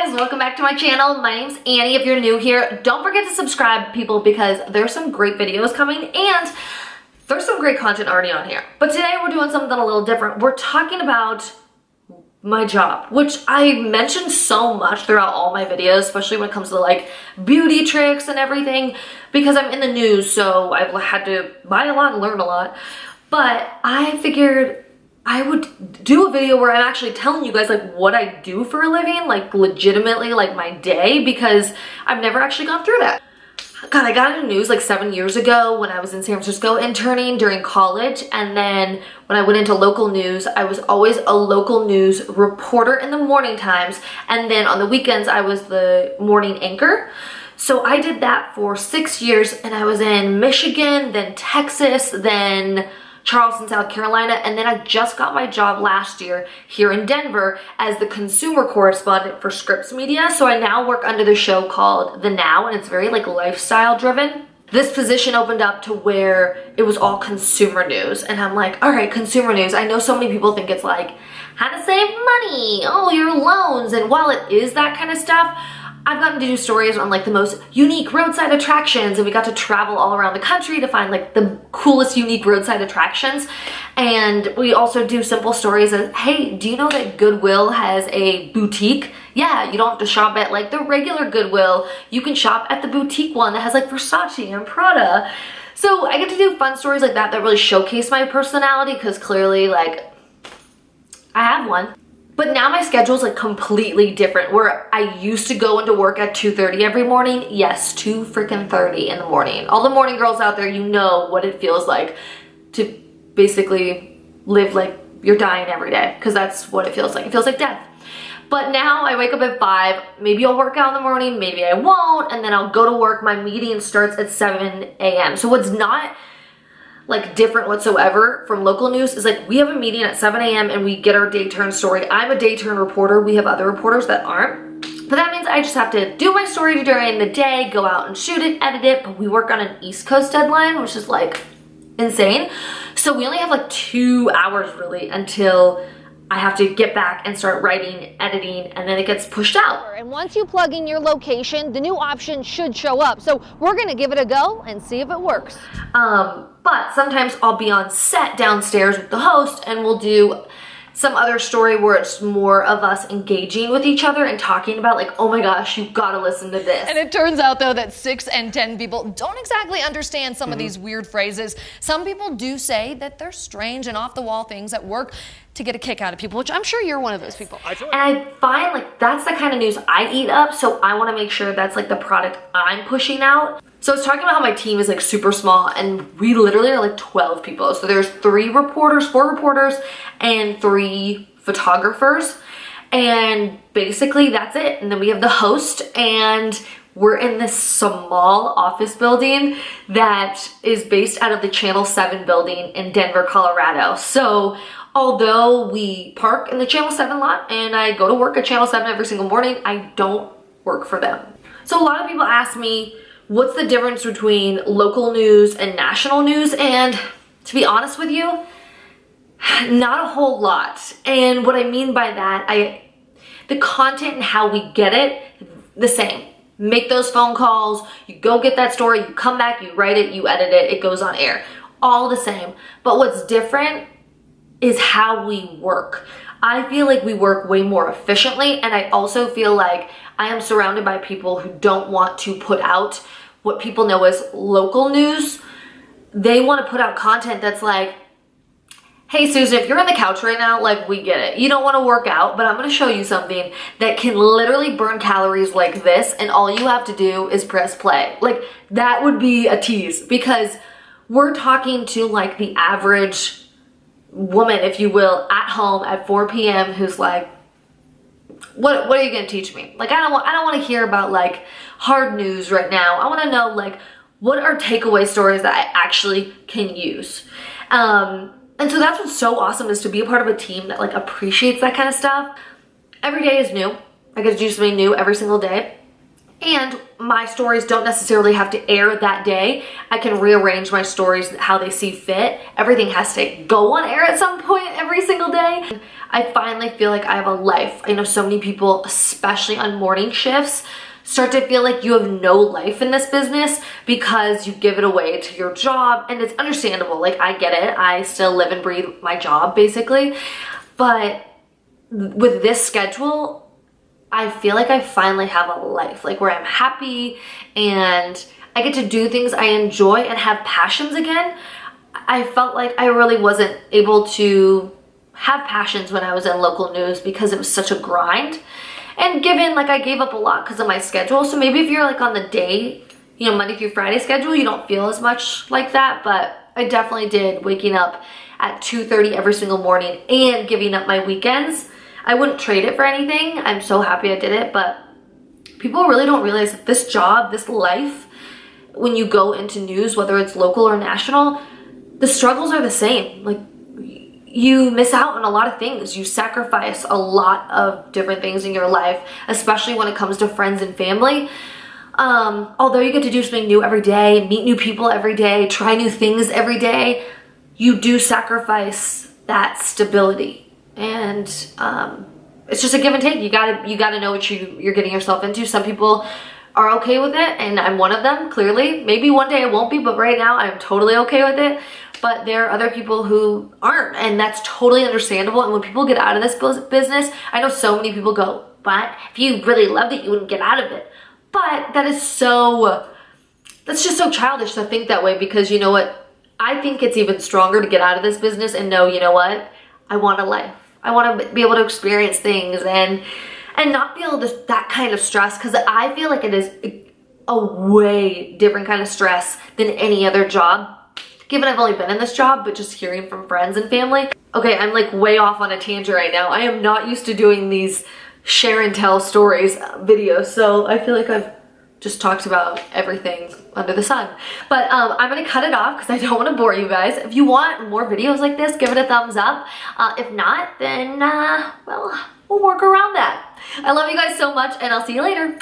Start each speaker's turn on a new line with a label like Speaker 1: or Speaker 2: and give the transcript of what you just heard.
Speaker 1: guys, welcome back to my channel. My name's Annie. If you're new here, don't forget to subscribe, people, because there's some great videos coming and there's some great content already on here. But today we're doing something a little different. We're talking about my job, which I mentioned so much throughout all my videos, especially when it comes to like beauty tricks and everything, because I'm in the news, so I've had to buy a lot and learn a lot. But I figured I would do a video where I'm actually telling you guys like what I do for a living, like legitimately like my day, because I've never actually gone through that. God, I got into news like 7 years ago when I was in San Francisco interning during college, and then when I went into local news, I was always a local news reporter in the morning times, and then on the weekends I was the morning anchor. So I did that for 6 years, and I was in Michigan, then Texas, then Charleston, South Carolina, and then I just got my job last year here in Denver as the consumer correspondent for Scripps Media. So I now work under the show called The Now, and it's very like lifestyle driven. This position opened up to where it was all consumer news, and I'm like, all right, consumer news. I know so many people think it's like how to save money, oh, your loans, and while it is that kind of stuff, I've gotten to do stories on like the most unique roadside attractions, and we got to travel all around the country to find like the coolest unique roadside attractions. And we also do simple stories of, hey, do you know that Goodwill has a boutique? Yeah, you don't have to shop at like the regular Goodwill. You can shop at the boutique one that has like Versace and Prada. So I get to do fun stories like that really showcase my personality, because clearly like I have one. But now my schedule is like completely different, where I used to go into work at 2:30 every morning. Yes, 2:30 in the morning. All the morning girls out there, you know what it feels like to basically live like you're dying every day, because that's what it feels like. It feels like death. But now I wake up at 5, maybe I'll work out in the morning, maybe I won't, and then I'll go to work. My meeting starts at 7 a.m. So what's not like different whatsoever from local news is like we have a meeting at 7 a.m. and we get our day turn story. I'm a day turn reporter. We have other reporters that aren't. But that means I just have to do my story during the day, go out and shoot it, edit it. But we work on an East Coast deadline, which is like insane. So we only have like 2 hours really until I have to get back and start writing, editing, and then it gets pushed out.
Speaker 2: And once you plug in your location, the new option should show up. So we're gonna give it a go and see if it works.
Speaker 1: But sometimes I'll be on set downstairs with the host, and we'll do some other story where it's more of us engaging with each other and talking about like, oh my gosh, you gotta listen to this.
Speaker 3: And it turns out though that 6 and 10 people don't exactly understand some of these weird phrases. Some people do say that they're strange and off the wall things at work to get a kick out of people, which I'm sure you're one of those people.
Speaker 1: And I find like that's the kind of news I eat up, so I want to make sure that's like the product I'm pushing out. So I was talking about how my team is like super small, and we literally are like 12 people. So there's 4 reporters, and 3 photographers, and basically that's it. And then we have the host, and we're in this small office building that is based out of the Channel 7 building in Denver, Colorado. So although we park in the Channel 7 lot and I go to work at Channel 7 every single morning, I don't work for them. So a lot of people ask me, what's the difference between local news and national news? And to be honest with you, not a whole lot. And what I mean by that, the content and how we get it, the same. Make those phone calls, you go get that story, you come back, you write it, you edit it, it goes on air. All the same. But what's different is how we work. I feel like we work way more efficiently, and I also feel like I am surrounded by people who don't want to put out what people know as local news. They want to put out content that's like, hey Susan, if you're on the couch right now, like we get it. You don't want to work out, but I'm going to show you something that can literally burn calories like this, and all you have to do is press play. Like that would be a tease, because we're talking to like the average woman, if you will, at home at 4 p.m. who's like, what are you going to teach me? Like I don't want to hear about like hard news right now. I want to know like what are takeaway stories that I actually can use. And so that's what's so awesome, is to be a part of a team that like appreciates that kind of stuff. Every day is new. I get to do something new every single day. And my stories don't necessarily have to air that day. I can rearrange my stories how they see fit. Everything has to go on air at some point every single day. I finally feel like I have a life. I know so many people, especially on morning shifts, start to feel like you have no life in this business because you give it away to your job. And it's understandable. Like, I get it. I still live and breathe my job, basically. But with this schedule, I feel like I finally have a life, like where I'm happy and I get to do things I enjoy and have passions again. I felt like I really wasn't able to have passions when I was in local news because it was such a grind. And given, like, I gave up a lot because of my schedule. So maybe if you're like on the day, you know, Monday through Friday schedule, you don't feel as much like that. But I definitely did, waking up at 2:30 every single morning and giving up my weekends. I wouldn't trade it for anything. I'm so happy I did it, but people really don't realize that this job, this life, when you go into news, whether it's local or national, the struggles are the same. Like, you miss out on a lot of things. You sacrifice a lot of different things in your life, especially when it comes to friends and family. Although you get to do something new every day, meet new people every day, try new things every day, you do sacrifice that stability. And it's just a give and take. You gotta know what you're getting yourself into. Some people are okay with it, and I'm one of them, clearly. Maybe one day I won't be, but right now I'm totally okay with it. But there are other people who aren't, and that's totally understandable. And when people get out of this business, I know so many people go, but if you really loved it, you wouldn't get out of it. But that's just so childish to think that way, because you know what? I think it's even stronger to get out of this business and know, you know what? I want a life. I want to be able to experience things and not feel that kind of stress, because I feel like it is a way different kind of stress than any other job. Given I've only been in this job, but just hearing from friends and family. Okay, I'm like way off on a tangent right now. I am not used to doing these share and tell stories videos, so I feel like I've just talked about everything under the sun. But I'm gonna cut it off because I don't want to bore you guys. If you want more videos like this, give it a thumbs up. If not, then well, we'll work around that. I love you guys so much, and I'll see you later.